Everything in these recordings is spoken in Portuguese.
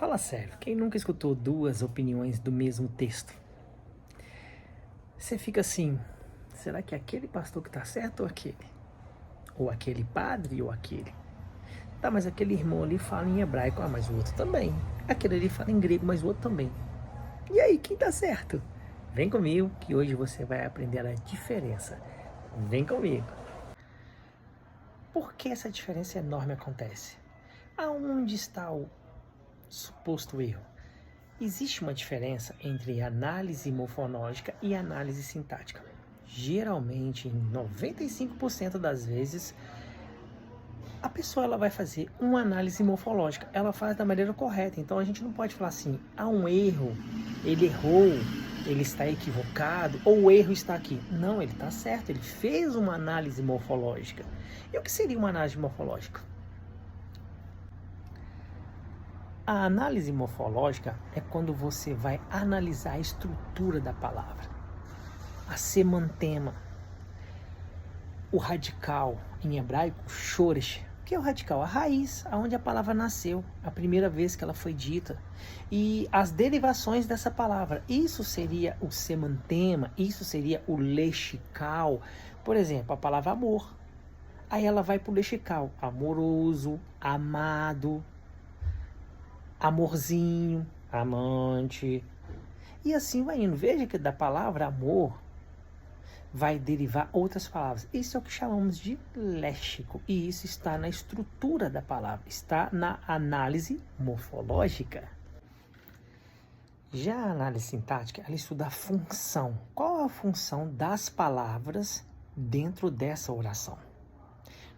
Fala sério, quem nunca escutou duas opiniões do mesmo texto? Você fica assim, será que é aquele pastor que tá certo ou aquele? Ou aquele padre ou aquele? Tá, mas aquele irmão ali fala em hebraico, mas o outro também. Aquele ali fala em grego, mas o outro também. E aí, quem tá certo? Vem comigo que hoje você vai aprender a diferença. Vem comigo. Por que essa diferença enorme acontece? Aonde está o suposto erro? Existe uma diferença entre análise morfológica e análise sintática. Geralmente, em 95% das vezes, a pessoa ela vai fazer uma análise morfológica. Ela faz da maneira correta. Então, a gente não pode falar assim, há um erro, ele errou, ele está equivocado, ou o erro está aqui. Não, ele está certo, ele fez uma análise morfológica. E o que seria uma análise morfológica? A análise morfológica é quando você vai analisar a estrutura da palavra, a semantema, o radical, em hebraico, shoresh. O que é o radical? A raiz, aonde a palavra nasceu, a primeira vez que ela foi dita, e as derivações dessa palavra. Isso seria o semantema, isso seria o lexical. Por exemplo, a palavra amor. Aí ela vai para o lexical, amoroso, amado, amorzinho, amante, e assim vai indo. Veja que da palavra amor vai derivar outras palavras. Isso é o que chamamos de léxico, e isso está na estrutura da palavra, está na análise morfológica. Já a análise sintática, ela estuda a função. Qual é a função das palavras dentro dessa oração?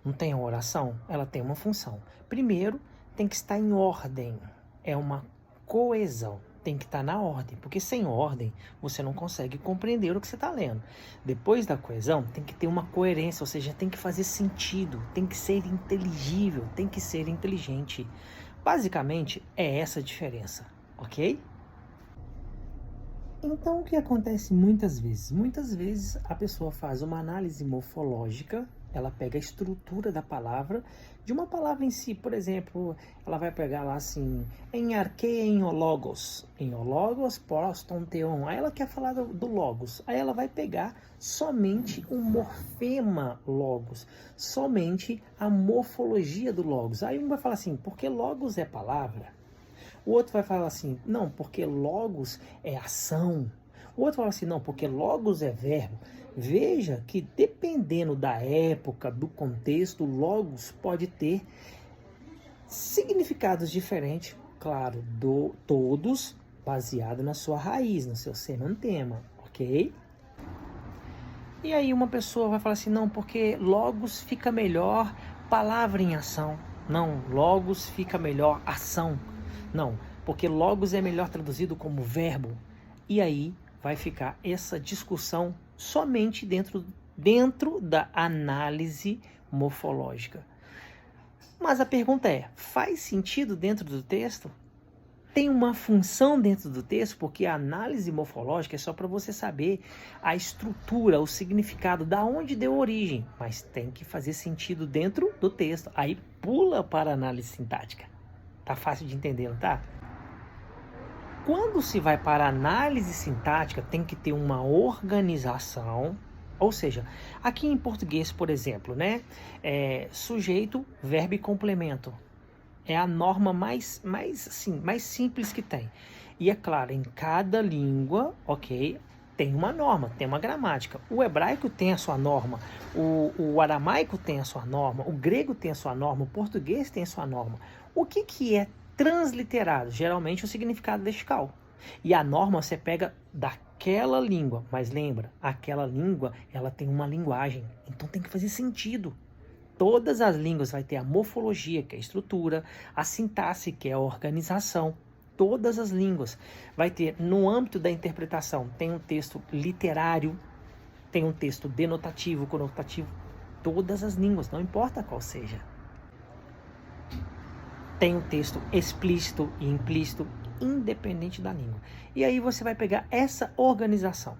Não tem uma oração? Ela tem uma função. Primeiro, tem que estar em ordem. É uma coesão, tem que estar na ordem, porque sem ordem você não consegue compreender o que você está lendo. Depois da coesão, tem que ter uma coerência, ou seja, tem que fazer sentido, tem que ser inteligível, tem que ser inteligente. Basicamente, é essa a diferença, ok? Então, o que acontece muitas vezes? Muitas vezes a pessoa faz uma análise morfológica, ela pega a estrutura da palavra, de uma palavra em si. Por exemplo, ela vai pegar lá assim, em arqueia, em logos, proston, teon. Aí ela quer falar do logos. Aí ela vai pegar somente o morfema logos, somente a morfologia do logos. Aí um vai falar assim, porque logos é palavra. O outro vai falar assim, não, porque logos é ação. O outro fala assim, não, porque logos é verbo. Veja que dependendo da época, do contexto, logos pode ter significados diferentes, claro, todos baseados na sua raiz, no seu semantema, ok? E aí uma pessoa vai falar assim, não, porque logos fica melhor palavra em ação. Não, logos fica melhor ação. Não, porque logos é melhor traduzido como verbo. E aí vai ficar essa discussão somente dentro da análise morfológica. Mas a pergunta é, faz sentido dentro do texto? Tem uma função dentro do texto? Porque a análise morfológica é só para você saber a estrutura, o significado, da onde deu origem. Mas tem que fazer sentido dentro do texto. Aí pula para a análise sintática. Tá fácil de entender, não tá? Quando se vai para a análise sintática, tem que ter uma organização, ou seja, aqui em português, por exemplo, né, sujeito, verbo e complemento. É a norma mais simples que tem. E é claro, em cada língua, ok, tem uma norma, tem uma gramática. O hebraico tem a sua norma, o aramaico tem a sua norma, o grego tem a sua norma, o português tem a sua norma. O que é transliterado? Geralmente o significado lexical. E a norma você pega daquela língua, mas lembra, aquela língua, ela tem uma linguagem, então tem que fazer sentido. Todas as línguas vai ter a morfologia, que é a estrutura, a sintaxe, que é a organização. Todas as línguas vai ter, no âmbito da interpretação, tem um texto literário, tem um texto denotativo, conotativo. Todas as línguas, não importa qual seja. Tem um texto explícito e implícito, independente da língua. E aí você vai pegar essa organização.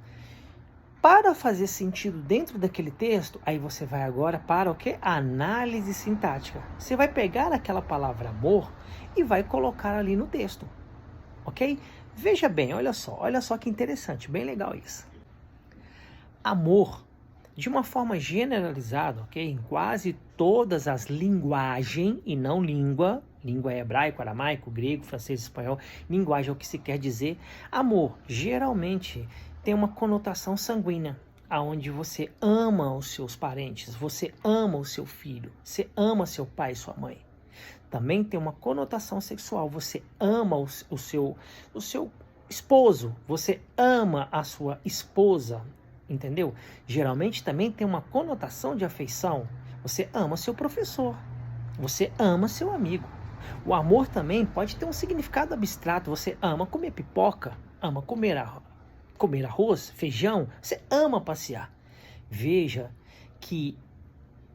para fazer sentido dentro daquele texto, aí você vai agora para o quê? A análise sintática. Você vai pegar aquela palavra amor e vai colocar ali no texto, ok? Veja bem, olha só que interessante, bem legal isso. Amor, de uma forma generalizada, ok? Em quase todas as linguagens, e não língua é hebraico, aramaico, grego, francês, espanhol, linguagem é o que se quer dizer. Amor, geralmente, tem uma conotação sanguínea, aonde você ama os seus parentes, você ama o seu filho, você ama seu pai e sua mãe. Também tem uma conotação sexual, você ama o seu esposo, você ama a sua esposa, entendeu? Geralmente também tem uma conotação de afeição, você ama seu professor, você ama seu amigo. O amor também pode ter um significado abstrato, você ama comer pipoca, ama comer arroz, feijão, você ama passear. Veja que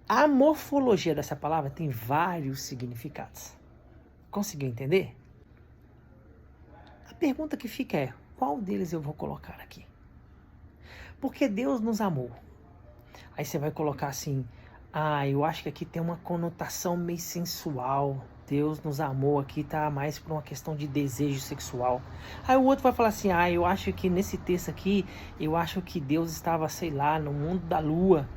a morfologia dessa palavra tem vários significados. Conseguiu entender? A pergunta que fica é, qual deles eu vou colocar aqui? Porque Deus nos amou. Aí você vai colocar assim, eu acho que aqui tem uma conotação meio sensual. Deus nos amou aqui, tá mais por uma questão de desejo sexual. Aí o outro vai falar assim, eu acho que nesse texto aqui, eu acho que Deus estava, sei lá, no mundo da lua.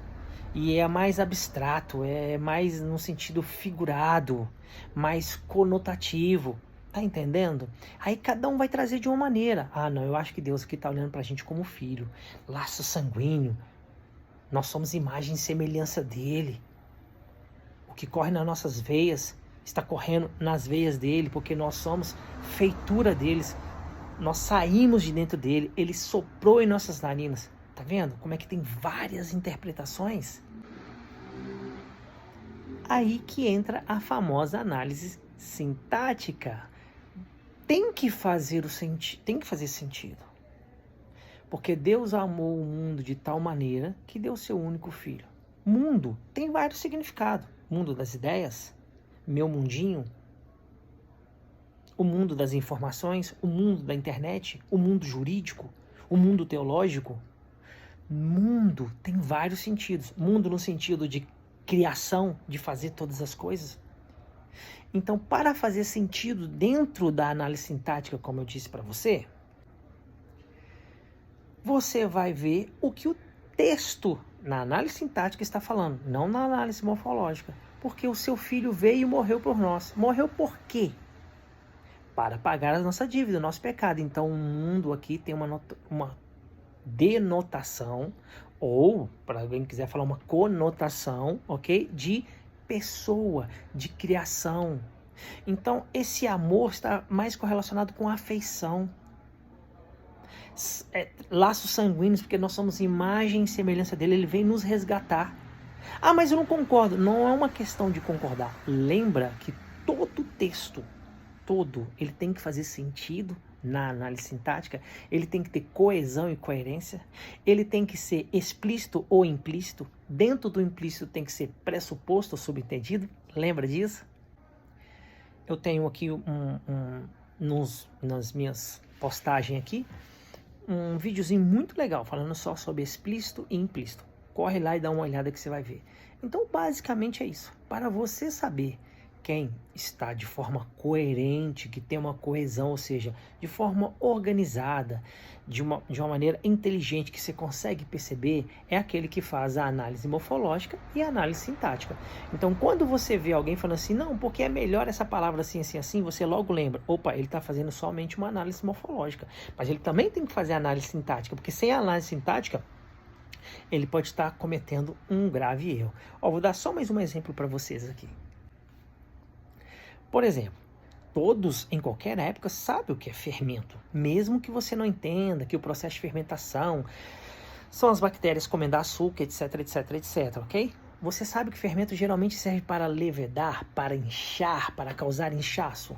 E é mais abstrato, é mais no sentido figurado, mais conotativo. Tá entendendo? Aí cada um vai trazer de uma maneira. Não, eu acho que Deus aqui tá olhando pra gente como filho. Laço sanguíneo. Nós somos imagem e semelhança dele. O que corre nas nossas veias está correndo nas veias dele, porque nós somos feitura deles. Nós saímos de dentro dele. Ele soprou em nossas narinas. Tá vendo? Como é que tem várias interpretações? Aí que entra a famosa análise sintática. Tem que fazer sentido. Porque Deus amou o mundo de tal maneira que deu seu único filho. Mundo tem vários significados. Mundo das ideias, meu mundinho, o mundo das informações, o mundo da internet, o mundo jurídico, o mundo teológico. Mundo tem vários sentidos. Mundo no sentido de criação, de fazer todas as coisas. Então, para fazer sentido dentro da análise sintática, como eu disse para você, você vai ver o que o texto na análise sintática está falando, não na análise morfológica. Porque o seu filho veio e morreu por nós. Morreu por quê? Para pagar a nossa dívida, o nosso pecado. Então, o mundo aqui tem uma denotação, ou, para alguém que quiser falar, uma conotação, ok? De pessoa, de criação. Então, esse amor está mais correlacionado com a afeição. Laços sanguíneos, porque nós somos imagem e semelhança dele, ele vem nos resgatar. Mas eu não concordo. Não é uma questão de concordar. Lembra que todo texto, ele tem que fazer sentido na análise sintática, ele tem que ter coesão e coerência, ele tem que ser explícito ou implícito, dentro do implícito tem que ser pressuposto ou subentendido, lembra disso? Eu tenho aqui nas minhas postagens aqui, um videozinho muito legal, falando só sobre explícito e implícito. Corre lá e dá uma olhada que você vai ver. Então, basicamente é isso. Para você saber quem está de forma coerente, que tem uma coesão, ou seja, de forma organizada, de uma maneira inteligente, que você consegue perceber, é aquele que faz a análise morfológica e a análise sintática. Então, quando você vê alguém falando assim, não, porque é melhor essa palavra assim, assim, assim, você logo lembra, opa, ele está fazendo somente uma análise morfológica, mas ele também tem que fazer a análise sintática, porque sem a análise sintática, ele pode estar cometendo um grave erro. Vou dar só mais um exemplo para vocês aqui. Por exemplo, todos em qualquer época sabem o que é fermento, mesmo que você não entenda que o processo de fermentação são as bactérias comendo açúcar, etc, etc, etc, ok? Você sabe que fermento geralmente serve para levedar, para inchar, para causar inchaço.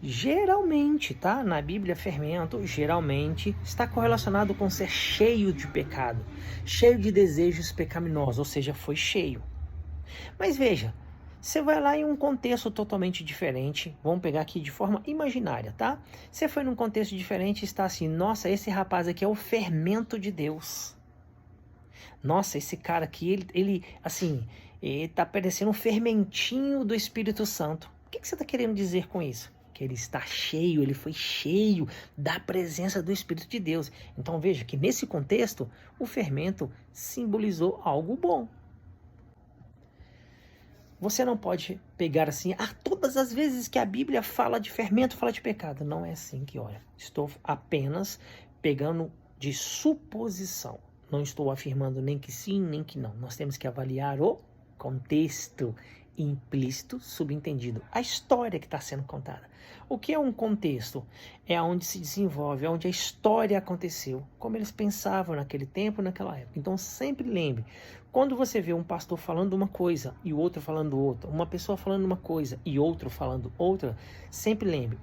Geralmente, tá? Na Bíblia, fermento geralmente está correlacionado com ser cheio de pecado, cheio de desejos pecaminosos, ou seja, foi cheio. Mas veja, você vai lá em um contexto totalmente diferente, vamos pegar aqui de forma imaginária, tá? Você foi num contexto diferente e está assim, nossa, esse rapaz aqui é o fermento de Deus. Nossa, esse cara aqui, ele tá parecendo um fermentinho do Espírito Santo. O que você está querendo dizer com isso? Que ele está cheio, ele foi cheio da presença do Espírito de Deus. Então veja que nesse contexto, o fermento simbolizou algo bom. Você não pode pegar assim, todas as vezes que a Bíblia fala de fermento, fala de pecado. Não é assim que olha. Estou apenas pegando de suposição. Não estou afirmando nem que sim, nem que não. Nós temos que avaliar o contexto implícito, subentendido. A história que está sendo contada. O que é um contexto? É onde se desenvolve, é onde a história aconteceu, como eles pensavam naquele tempo, naquela época. Então sempre lembre, quando você vê um pastor falando uma coisa e o outro falando outra, uma pessoa falando uma coisa e outro falando outra, sempre lembre,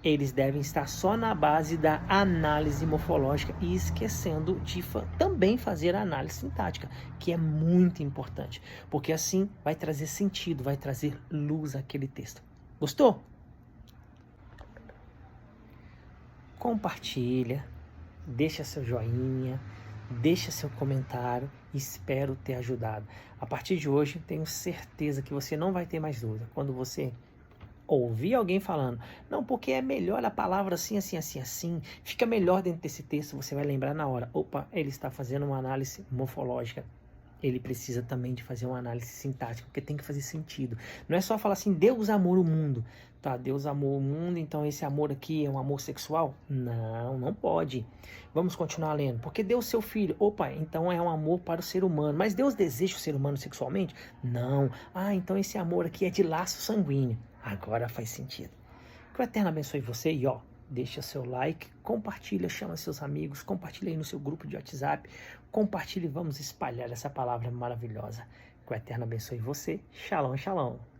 eles devem estar só na base da análise morfológica e esquecendo de também fazer a análise sintática, que é muito importante, porque assim vai trazer sentido, vai trazer luz àquele texto. Gostou? Compartilha, deixa seu joinha, deixa seu comentário, espero ter ajudado. A partir de hoje, tenho certeza que você não vai ter mais dúvida. Quando você ouvir alguém falando, não, porque é melhor a palavra assim, assim, assim, assim, fica melhor dentro desse texto, você vai lembrar na hora, ele está fazendo uma análise morfológica, ele precisa também de fazer uma análise sintática, porque tem que fazer sentido. Não é só falar assim, Deus amou o mundo, tá, Deus amou o mundo, então esse amor aqui é um amor sexual? Não, não pode. Vamos continuar lendo. Porque deu seu filho, então é um amor para o ser humano, mas Deus deseja o ser humano sexualmente? Não. Então esse amor aqui é de laço sanguíneo. Agora faz sentido. Que o Eterno abençoe você e deixa seu like, compartilha, chama seus amigos, compartilha aí no seu grupo de WhatsApp, compartilha e vamos espalhar essa palavra maravilhosa. Que o Eterno abençoe você. Shalom, shalom.